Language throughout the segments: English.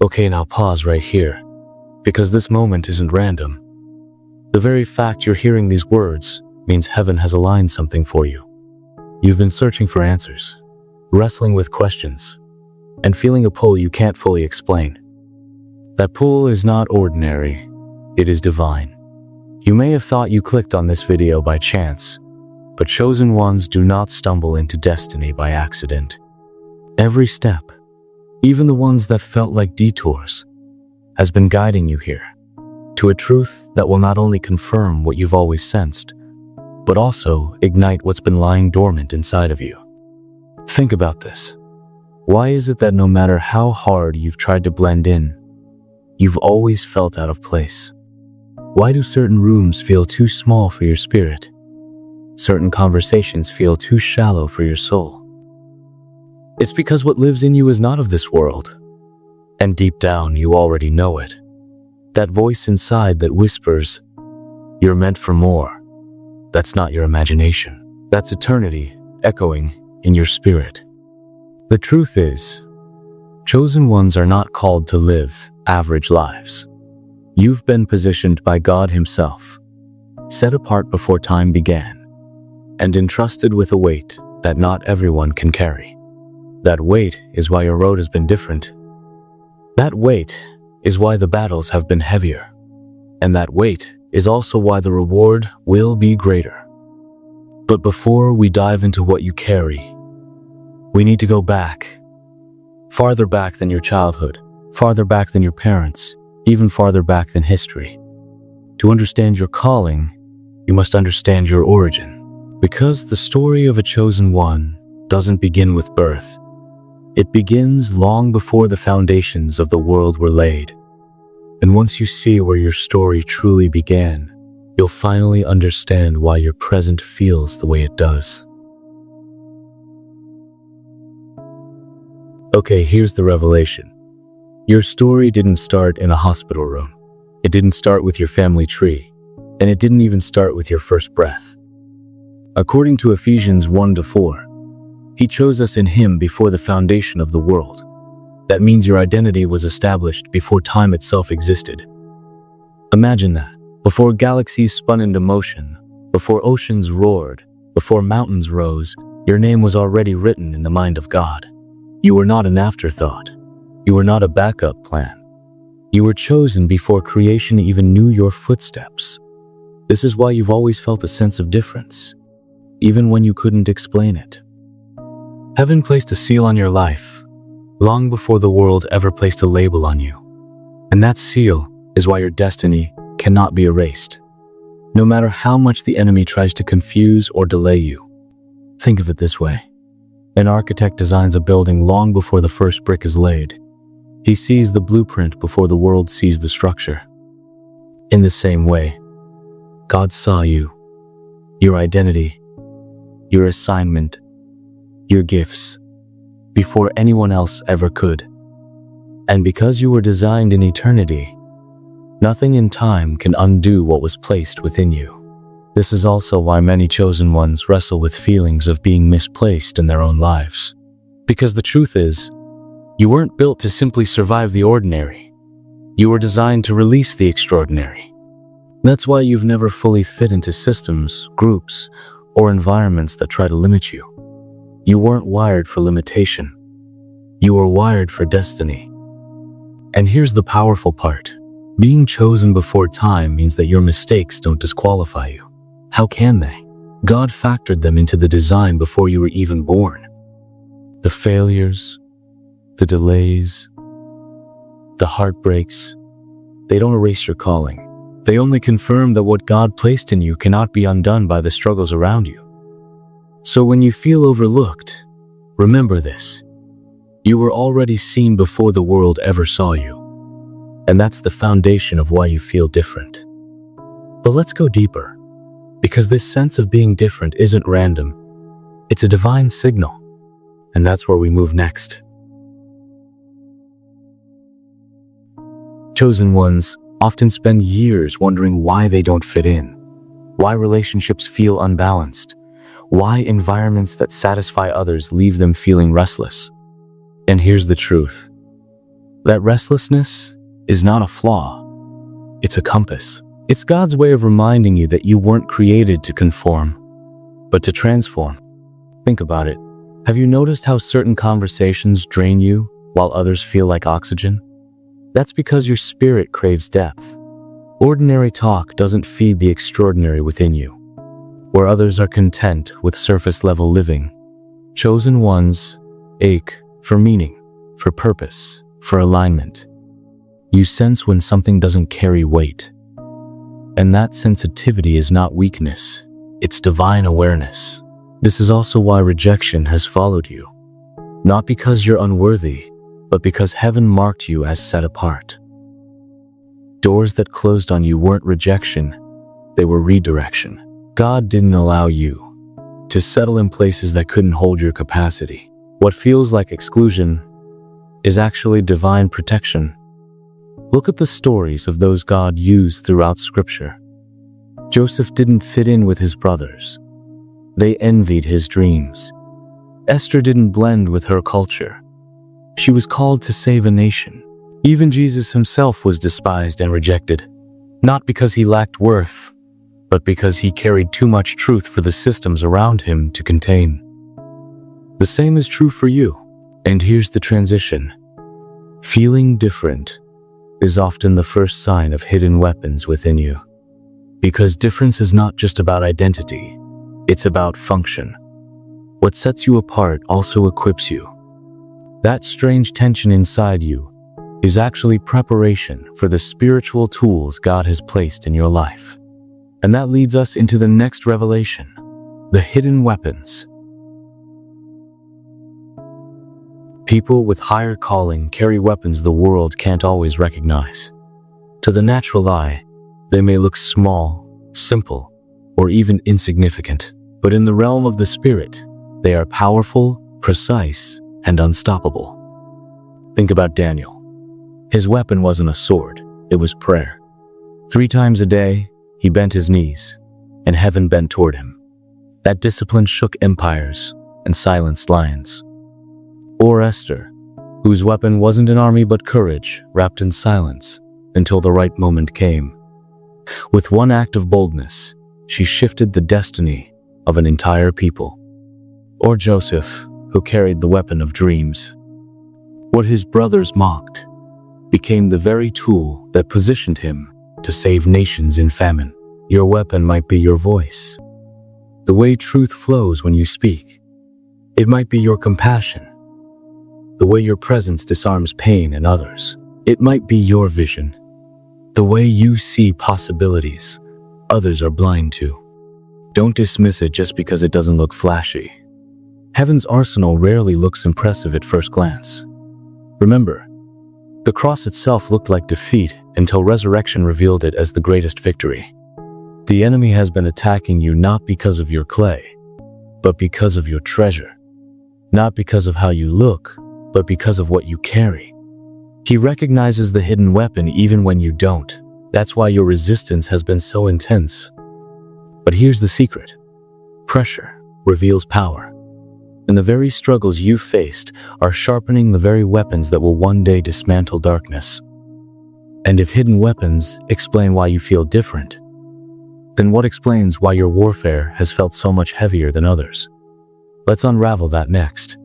Okay, now pause right here, because this moment isn't random. The very fact you're hearing these words means heaven has aligned something for you. You've been searching for answers, wrestling with questions, and feeling a pull you can't fully explain. That pull is not ordinary, it is divine. You may have thought you clicked on this video by chance, but chosen ones do not stumble into destiny by accident. Every step, even the ones that felt like detours, has been guiding you here, to a truth that will not only confirm what you've always sensed, but also ignite what's been lying dormant inside of you. Think about this. Why is it that no matter how hard you've tried to blend in, you've always felt out of place? Why do certain rooms feel too small for your spirit? Certain conversations feel too shallow for your soul? It's because what lives in you is not of this world. And deep down, you already know it. That voice inside that whispers, "You're meant for more." That's not your imagination. That's eternity echoing in your spirit. The truth is, chosen ones are not called to live average lives. You've been positioned by God Himself, set apart before time began, and entrusted with a weight that not everyone can carry. That weight is why your road has been different. That weight is why the battles have been heavier. And that weight is also why the reward will be greater. But before we dive into what you carry, we need to go back. Farther back than your childhood, farther back than your parents, even farther back than history. To understand your calling, you must understand your origin. Because the story of a chosen one doesn't begin with birth. It begins long before the foundations of the world were laid. And once you see where your story truly began, you'll finally understand why your present feels the way it does. Okay, here's the revelation. Your story didn't start in a hospital room. It didn't start with your family tree. And it didn't even start with your first breath. According to Ephesians 1-4, He chose us in Him before the foundation of the world. That means your identity was established before time itself existed. Imagine that. Before galaxies spun into motion, before oceans roared, before mountains rose, your name was already written in the mind of God. You were not an afterthought. You were not a backup plan. You were chosen before creation even knew your footsteps. This is why you've always felt a sense of difference, even when you couldn't explain it. Heaven placed a seal on your life, long before the world ever placed a label on you. And that seal is why your destiny cannot be erased, no matter how much the enemy tries to confuse or delay you. Think of it this way. An architect designs a building long before the first brick is laid. He sees the blueprint before the world sees the structure. In the same way, God saw you, your identity, your assignment, your gifts, before anyone else ever could. And because you were designed in eternity, nothing in time can undo what was placed within you. This is also why many chosen ones wrestle with feelings of being misplaced in their own lives. Because the truth is, you weren't built to simply survive the ordinary. You were designed to release the extraordinary. That's why you've never fully fit into systems, groups, or environments that try to limit you. You weren't wired for limitation. You were wired for destiny. And here's the powerful part. Being chosen before time means that your mistakes don't disqualify you. How can they? God factored them into the design before you were even born. The failures, the delays, the heartbreaks, they don't erase your calling. They only confirm that what God placed in you cannot be undone by the struggles around you. So when you feel overlooked, remember this. You were already seen before the world ever saw you. And that's the foundation of why you feel different. But let's go deeper, because this sense of being different isn't random. It's a divine signal. And that's where we move next. Chosen ones often spend years wondering why they don't fit in, why relationships feel unbalanced, why environments that satisfy others leave them feeling restless. And here's the truth. That restlessness is not a flaw, it's a compass. It's God's way of reminding you that you weren't created to conform, but to transform. Think about it. Have you noticed how certain conversations drain you while others feel like oxygen? That's because your spirit craves depth. Ordinary talk doesn't feed the extraordinary within you. Where others are content with surface-level living, chosen ones ache for meaning, for purpose, for alignment. You sense when something doesn't carry weight. And that sensitivity is not weakness, it's divine awareness. This is also why rejection has followed you. Not because you're unworthy, but because heaven marked you as set apart. Doors that closed on you weren't rejection, they were redirection. God didn't allow you to settle in places that couldn't hold your capacity. What feels like exclusion is actually divine protection. Look at the stories of those God used throughout Scripture. Joseph didn't fit in with his brothers. They envied his dreams. Esther didn't blend with her culture. She was called to save a nation. Even Jesus himself was despised and rejected, not because he lacked worth, but because he carried too much truth for the systems around him to contain. The same is true for you. And here's the transition. Feeling different is often the first sign of hidden weapons within you. Because difference is not just about identity, it's about function. What sets you apart also equips you. That strange tension inside you is actually preparation for the spiritual tools God has placed in your life. And that leads us into the next revelation, the hidden weapons. People with higher calling carry weapons the world can't always recognize. To the natural eye, they may look small, simple, or even insignificant. But in the realm of the spirit, they are powerful, precise, and unstoppable. Think about Daniel. His weapon wasn't a sword, it was prayer. 3 times a day, he bent his knees, and heaven bent toward him. That discipline shook empires and silenced lions. Or Esther, whose weapon wasn't an army but courage, wrapped in silence until the right moment came. With one act of boldness, she shifted the destiny of an entire people. Or Joseph, who carried the weapon of dreams. What his brothers mocked became the very tool that positioned him to save nations in famine. Your weapon might be your voice, the way truth flows when you speak. It might be your compassion, the way your presence disarms pain in others. It might be your vision, the way you see possibilities others are blind to. Don't dismiss it just because it doesn't look flashy. Heaven's arsenal rarely looks impressive at first glance. Remember, the cross itself looked like defeat until resurrection revealed it as the greatest victory. The enemy has been attacking you not because of your clay, but because of your treasure. Not because of how you look, but because of what you carry. He recognizes the hidden weapon even when you don't. That's why your resistance has been so intense. But here's the secret. Pressure reveals power. And the very struggles you've faced are sharpening the very weapons that will one day dismantle darkness. And if hidden weapons explain why you feel different, then what explains why your warfare has felt so much heavier than others? Let's unravel that next.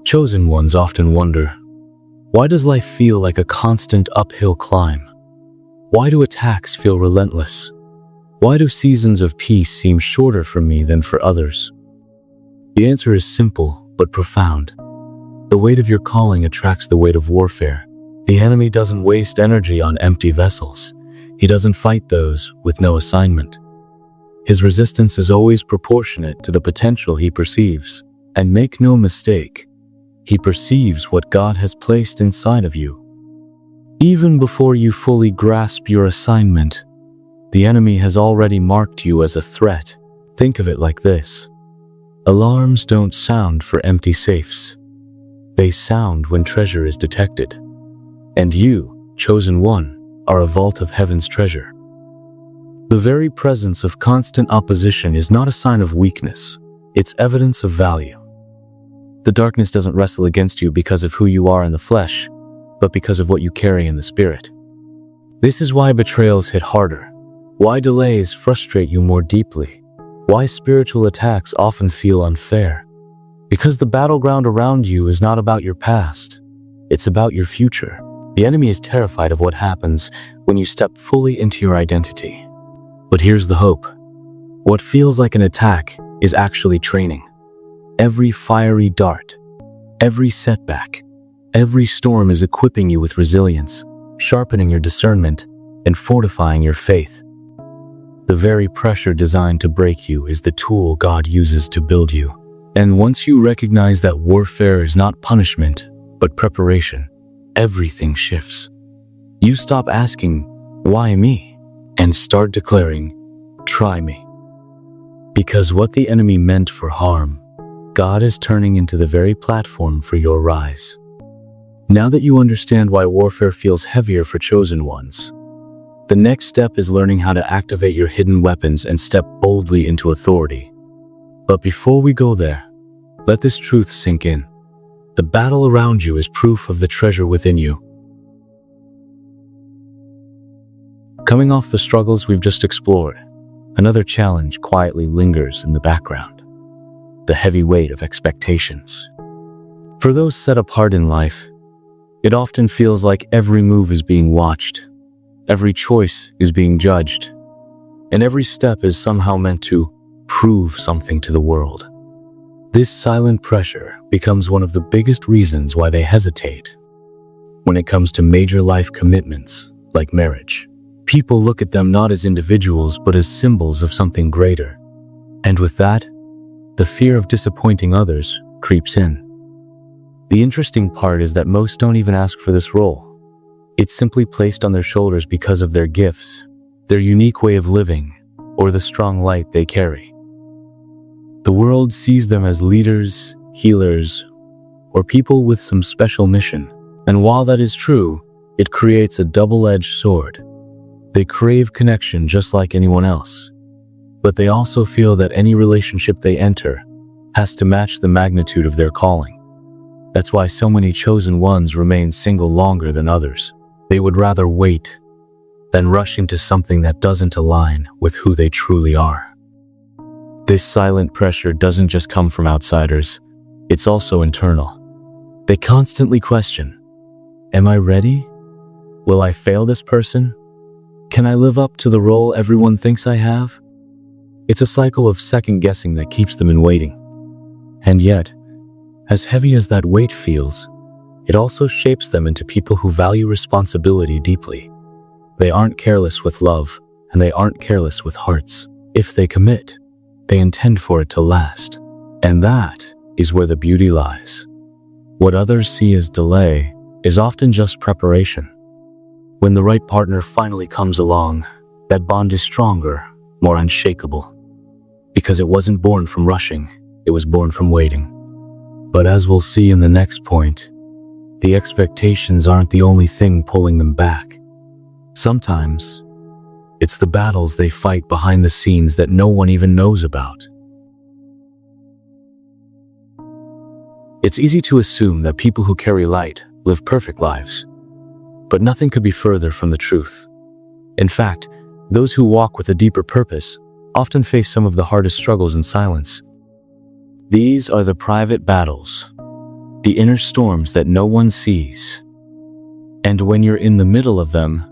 Chosen ones often wonder, why does life feel like a constant uphill climb? Why do attacks feel relentless? Why do seasons of peace seem shorter for me than for others? The answer is simple but profound. The weight of your calling attracts the weight of warfare. The enemy doesn't waste energy on empty vessels. He doesn't fight those with no assignment. His resistance is always proportionate to the potential he perceives. And make no mistake, he perceives what God has placed inside of you. Even before you fully grasp your assignment, the enemy has already marked you as a threat. Think of it like this. Alarms don't sound for empty safes. They sound when treasure is detected. And you, chosen one, are a vault of heaven's treasure. The very presence of constant opposition is not a sign of weakness. It's evidence of value. The darkness doesn't wrestle against you because of who you are in the flesh, but because of what you carry in the spirit. This is why betrayals hit harder, why delays frustrate you more deeply, why spiritual attacks often feel unfair. Because the battleground around you is not about your past, it's about your future. The enemy is terrified of what happens when you step fully into your identity. But here's the hope. What feels like an attack is actually training. Every fiery dart, every setback, every storm is equipping you with resilience, sharpening your discernment, and fortifying your faith. The very pressure designed to break you is the tool God uses to build you. And once you recognize that warfare is not punishment, but preparation, everything shifts. You stop asking, "Why me?" and start declaring, "Try me." Because what the enemy meant for harm, God is turning into the very platform for your rise. Now that you understand why warfare feels heavier for chosen ones, the next step is learning how to activate your hidden weapons and step boldly into authority. But before we go there, let this truth sink in. The battle around you is proof of the treasure within you. Coming off the struggles we've just explored, another challenge quietly lingers in the background: the heavy weight of expectations. For those set apart in life, it often feels like every move is being watched, every choice is being judged, and every step is somehow meant to prove something to the world. This silent pressure becomes one of the biggest reasons why they hesitate. When it comes to major life commitments, like marriage, people look at them not as individuals but as symbols of something greater. And with that, the fear of disappointing others creeps in. The interesting part is that most don't even ask for this role. It's simply placed on their shoulders because of their gifts, their unique way of living, or the strong light they carry. The world sees them as leaders, healers, or people with some special mission. And while that is true, it creates a double-edged sword. They crave connection just like anyone else, but they also feel that any relationship they enter has to match the magnitude of their calling. That's why so many chosen ones remain single longer than others. They would rather wait than rush into something that doesn't align with who they truly are. This silent pressure doesn't just come from outsiders, it's also internal. They constantly question, "Am I ready? Will I fail this person? Can I live up to the role everyone thinks I have?" It's a cycle of second guessing that keeps them in waiting. And yet, as heavy as that weight feels, it also shapes them into people who value responsibility deeply. They aren't careless with love, and they aren't careless with hearts. If they commit, they intend for it to last. And that is where the beauty lies. What others see as delay is often just preparation. When the right partner finally comes along, that bond is stronger, more unshakable. Because it wasn't born from rushing, it was born from waiting. But as we'll see in the next point, the expectations aren't the only thing pulling them back. Sometimes, it's the battles they fight behind the scenes that no one even knows about. It's easy to assume that people who carry light live perfect lives, but nothing could be further from the truth. In fact, those who walk with a deeper purpose often face some of the hardest struggles in silence. These are the private battles, the inner storms that no one sees. And when you're in the middle of them,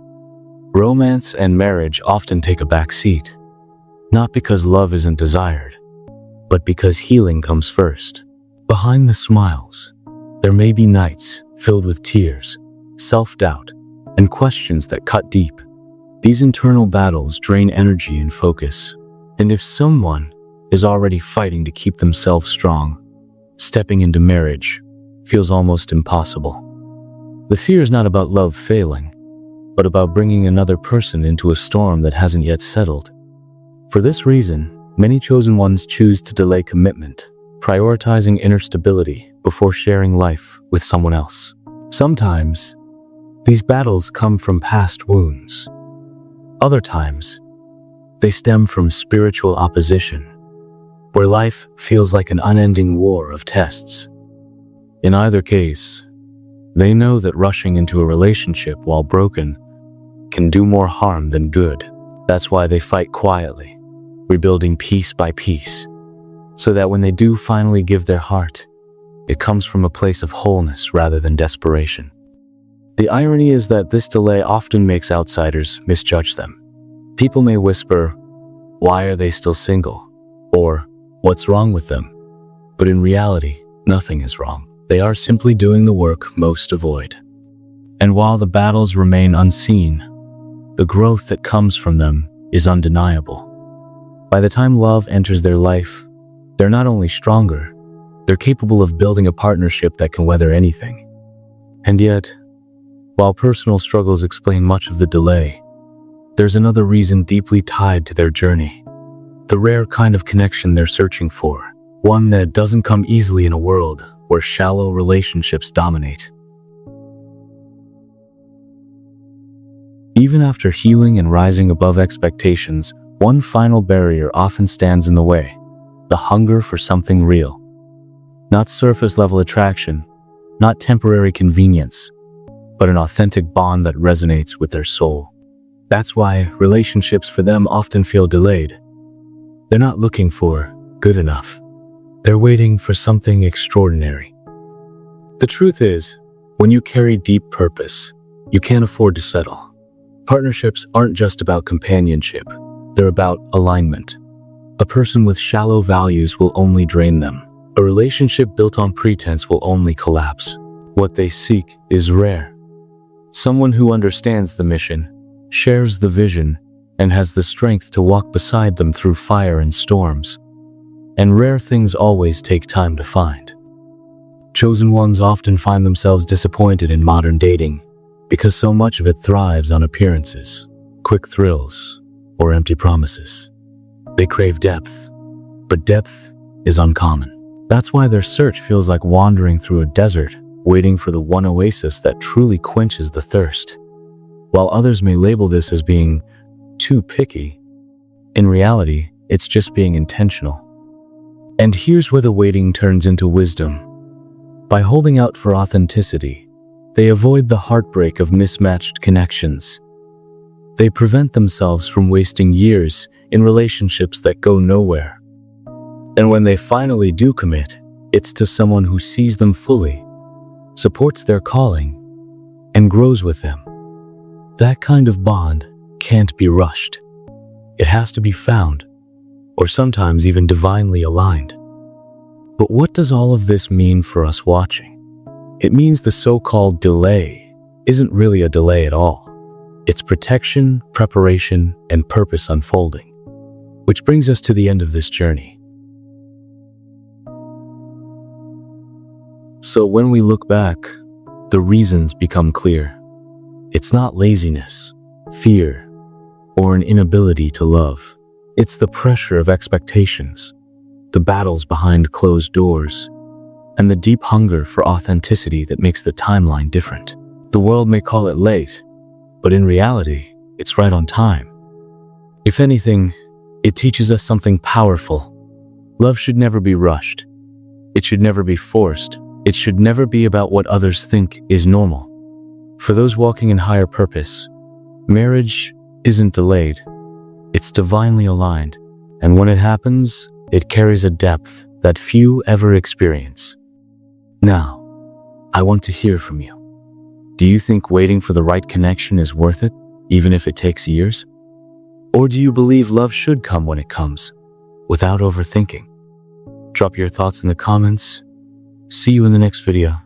romance and marriage often take a back seat. Not because love isn't desired, but because healing comes first. Behind the smiles, there may be nights filled with tears, self-doubt, and questions that cut deep. These internal battles drain energy and focus. And if someone is already fighting to keep themselves strong, stepping into marriage feels almost impossible. The fear is not about love failing, but about bringing another person into a storm that hasn't yet settled. For this reason, many chosen ones choose to delay commitment, prioritizing inner stability before sharing life with someone else. Sometimes, these battles come from past wounds. Other times, they stem from spiritual opposition, where life feels like an unending war of tests. In either case, they know that rushing into a relationship while broken can do more harm than good. That's why they fight quietly, rebuilding piece by piece, so that when they do finally give their heart, it comes from a place of wholeness rather than desperation. The irony is that this delay often makes outsiders misjudge them. People may whisper, "Why are they still single?" or "What's wrong with them?" But in reality, nothing is wrong. They are simply doing the work most avoid. And while the battles remain unseen, the growth that comes from them is undeniable. By the time love enters their life, they're not only stronger, they're capable of building a partnership that can weather anything. And yet, while personal struggles explain much of the delay, there's another reason deeply tied to their journey. The rare kind of connection they're searching for, one that doesn't come easily in a world where shallow relationships dominate. Even after healing and rising above expectations, one final barrier often stands in the way: the hunger for something real. Not surface-level attraction, not temporary convenience, but an authentic bond that resonates with their soul. That's why relationships for them often feel delayed. They're not looking for good enough. They're waiting for something extraordinary. The truth is, when you carry deep purpose, you can't afford to settle. Partnerships aren't just about companionship, they're about alignment. A person with shallow values will only drain them. A relationship built on pretense will only collapse. What they seek is rare. Someone who understands the mission, shares the vision, and has the strength to walk beside them through fire and storms. And rare things always take time to find. Chosen ones often find themselves disappointed in modern dating because so much of it thrives on appearances, quick thrills, or empty promises. They crave depth, but depth is uncommon. That's why their search feels like wandering through a desert, waiting for the one oasis that truly quenches the thirst. While others may label this as being too picky, in reality, it's just being intentional. And here's where the waiting turns into wisdom. By holding out for authenticity, they avoid the heartbreak of mismatched connections. They prevent themselves from wasting years in relationships that go nowhere. And when they finally do commit, it's to someone who sees them fully, supports their calling, and grows with them. That kind of bond can't be rushed. It has to be found, or sometimes even divinely aligned. But what does all of this mean for us watching? It means the so-called delay isn't really a delay at all. It's protection, preparation, and purpose unfolding. Which brings us to the end of this journey. So when we look back, the reasons become clear. It's not laziness, fear, or an inability to love. It's the pressure of expectations, the battles behind closed doors, and the deep hunger for authenticity that makes the timeline different. The world may call it late, but in reality, it's right on time. If anything, it teaches us something powerful. Love should never be rushed. It should never be forced. It should never be about what others think is normal. For those walking in higher purpose, marriage isn't delayed. It's divinely aligned. And when it happens, it carries a depth that few ever experience. Now, I want to hear from you. Do you think waiting for the right connection is worth it, even if it takes years? Or do you believe love should come when it comes, without overthinking? Drop your thoughts in the comments. See you in the next video.